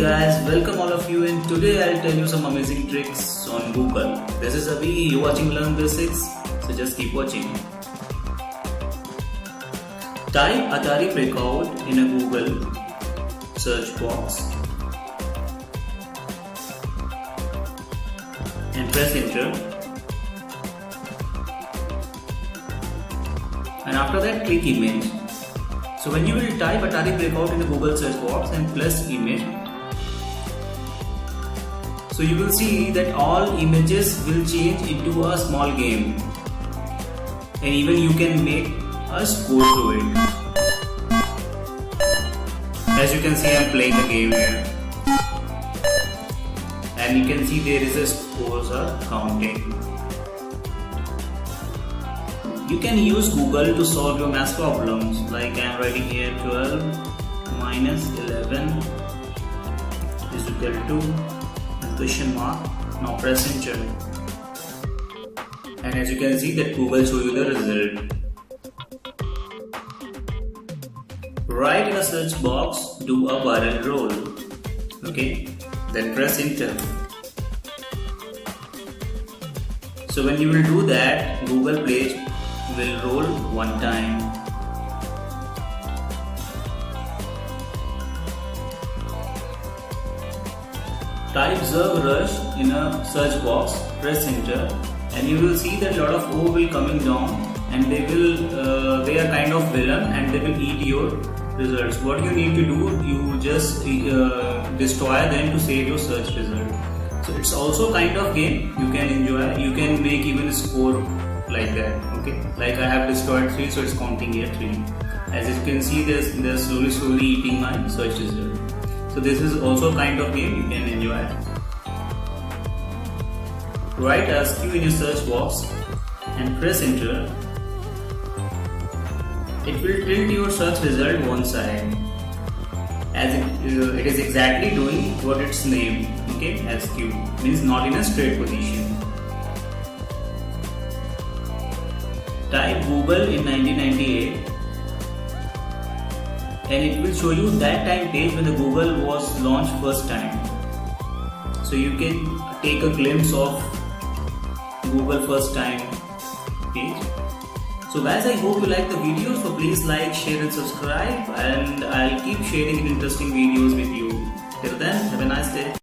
Guys, welcome all of you, and today I'll tell you some amazing tricks on Google. This is Avi, you're watching Learn Basics, so just keep watching. Type Atari Breakout in a Google search box and press enter, and after that click image. So when you will type Atari Breakout in the Google search box and press image, so you will see that all images will change into a small game, and even you can make a score to it. As you can see, I am playing the game here, and you can see there is a scores are counting. You can use Google to solve your math problems, like I am writing here 12 minus 11 is equal to question mark. Now press enter, and as you can see that Google show you the result. Write in a search box, do a viral roll. Okay, then press enter. So when you will do that, Google page will roll one time. Type Zerg Rush in a search box, press enter, and you will see that lot of O will coming down, and they are kind of villain, and they will eat your results. What you need to do, you just destroy them to save your search result. So it's also kind of game you can enjoy. You can make even a score like that. Okay, like I have destroyed 3, so it's counting here 3. As you can see, they're slowly eating my search result. So this is also a kind of game you can enjoy. Write ASCII in your search box and press enter. It will tilt your search result one side, as it is exactly doing what its name. Okay, ASCII means not in a straight position. Type Google in 1998. And it will show you that time page when the Google was launched first time. So you can take a glimpse of Google first time page. So guys, I hope you like the video. So please like, share and subscribe, and I'll keep sharing interesting videos with you. Till then, have a nice day.